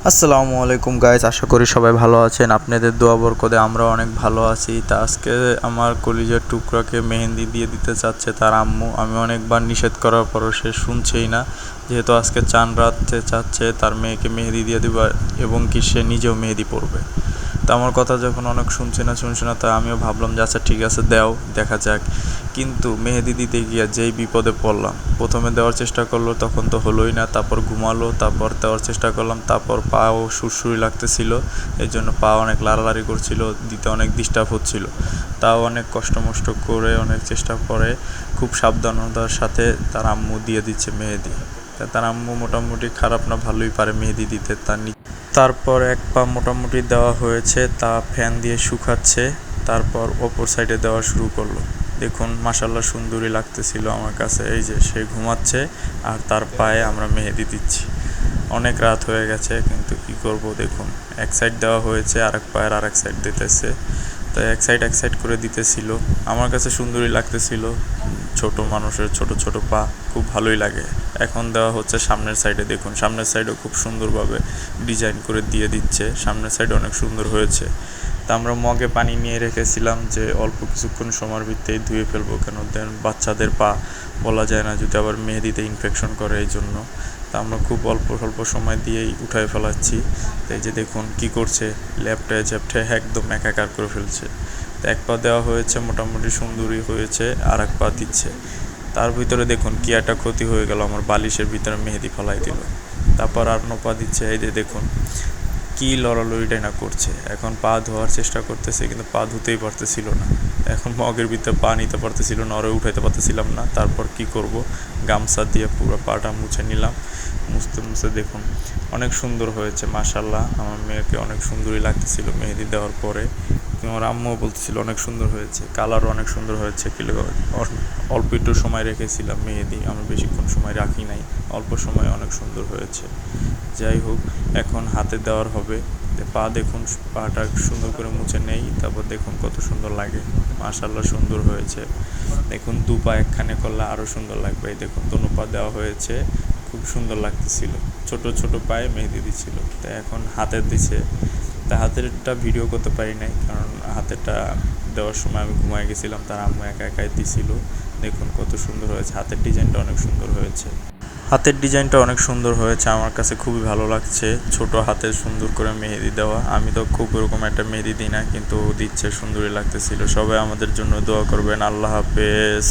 আসসালামু আলাইকুম গাইস, আশা করি সবাই ভালো আছেন। আপনাদের দোয়া বরকতে আমরা অনেক ভালো আছি। তা আজকে আমার কলিজার টুকরাকে মেহেন্দি দিয়ে দিতে চাচ্ছে তার আম্মু। আমি অনেকবার নিষেধ করার পরও সে শুনছেই না। যেহেতু আজকে চাঁদ রাতে চাচ্ছে তার মেয়েকে মেহেদি দিয়ে দেবে এবং কি সে নিজেও মেহেদি পরবে। তা আমার কথা যখন অনেক শুনছে না তাই আমিও ভাবলাম যে আচ্ছা ঠিক আছে দাও, দেখা যাক। কিন্তু মেহেদি দিতে গিয়ে যেই বিপদে পড়লাম। প্রথমে দেওয়ার চেষ্টা করলো, তখন তো হলোই না। তারপর ঘুমালো, তারপর দেওয়ার চেষ্টা করলাম, তারপর পাও সুরসুরি লাগতেছিল, এই জন্য পা অনেক লাড়ালাড়ি করছিল, দিতে অনেক ডিস্টার্ব হচ্ছিল। তাও অনেক কষ্ট মষ্ট করে অনেক চেষ্টা করে খুব সাবধানতার সাথে তার আম্মু দিয়ে দিচ্ছে মেহেদি। তার আম্মু মোটামুটি খারাপ না, ভালোই পারে মেহেদি দিতে। তারপর এক পা মোটামুটি দেওয়া হয়েছে, তা ফ্যান দিয়ে শুকাচ্ছে। তারপর অপর সাইডে দেওয়া শুরু করলো। দেখুন মাশাল্লাহ সুন্দরী লাগতেছিল আমার কাছে। এই যে সে ঘুমাচ্ছে আর তার পায়ে আমরা মেহেদি দিচ্ছি। অনেক রাত হয়ে গেছে কিন্তু কি করব, দেখুন এক সাইড দেওয়া হয়েছে, আরেক পায়ের আরেক সাইড দিতেছে। তাই এক সাইড করে দিতেছিল। আমার কাছে সুন্দরী লাগতেছিল। ছোট মানুষের ছোট ছোট পা খুব ভালোই লাগে। এখন দেওয়া হচ্ছে সামনের সাইডে। দেখুন সামনের সাইডও খুব সুন্দরভাবে ডিজাইন করে দিয়ে দিচ্ছে। সামনের সাইড অনেক সুন্দর হয়েছে। তা আমরা মগে পানি নিয়ে রেখেছিলাম যে অল্প কিছুক্ষণ সময়ের ভিতরেই ধুয়ে ফেলবো, কেন দেন বাচ্চাদের পা বলা যায় না যদি আবার মেহেদিতে ইনফেকশন করে, এই জন্য। তা আমরা খুব অল্প স্বল্প সময় দিয়েই উঠায় ফেলাচ্ছি। এই যে দেখুন কি করছে, ল্যাপটায় ঝ্যাপটায় একদম একাকার করে ফেলছে। তো এক পা দেওয়া হয়েছে, মোটামুটি সুন্দরই হয়েছে, আর এক পা দিচ্ছে। তার ভিতরে দেখুন কি একটা ক্ষতি হয়ে গেল, আমার বালিশের ভিতরে মেহেদি ফেলাই দিল। তারপর আর পা দিচ্ছে। এই যে দেখুন কি লড়ালড়িটাই না করছে। এখন পা ধোয়ার চেষ্টা করতেছে কিন্তু পা ধুতেই পারতেছিল না। এখন মগের ভিতরে পা নিতে পারতেছিল না, ওরে উঠাইতে পারতেছিলাম না। তারপর কি করব, গামছা দিয়ে পুরো পাটা মুছে নিলাম। মুছতে দেখুন অনেক সুন্দর হয়েছে মাশাল্লাহ। আমার মেয়েকে অনেক সুন্দরই লাগতেছিল মেহেদি দেওয়ার পরে। আমার আম্মুও বলতেছিল অনেক সুন্দর হয়েছে, কালারও অনেক সুন্দর হয়েছে। অল্প একটু সময় রেখেছিলাম মেহেদি, আমি বেশিক্ষণ সময় রাখি নাই, অল্প সময় অনেক সুন্দর হয়েছে। যাই হোক, এখন হাতে দেওয়ার হবে। পা দেখুন, পাটা সুন্দর করে মুছে নেই, তারপর দেখুন কত সুন্দর লাগে। মাশাল্লাহ সুন্দর হয়েছে। দেখুন দু পা একখানে করলে আরও সুন্দর লাগবে। এই দেখুন দোনো পা দেওয়া হয়েছে, খুব সুন্দর লাগতেছিল। ছোট ছোট পায়ে মেহেদি দিচ্ছিল। তাই এখন হাতের দিছে। তা হাতেরটা ভিডিও করতে পারি নাই, কারণ হাতেরটা দেওয়ার সময় আমি ঘুমায় গেছিলাম, তার আম্মু একা একাই দিছিল। দেখুন কত সুন্দর হয়েছে, হাতের ডিজাইনটা অনেক সুন্দর হয়েছে। হাতের ডিজাইনটা অনেক সুন্দর হয়েছে, আমার কাছে খুবই ভালো লাগছে। ছোট হাতে সুন্দর করে মেহেদি দেওয়া। আমি তো খুব ওরকম একটা মেহেদি দিই না, কিন্তু দিচ্ছে, সুন্দরই লাগতেছিল। সবাই আমাদের জন্য দোয়া করবেন। আল্লাহ হাফেজ।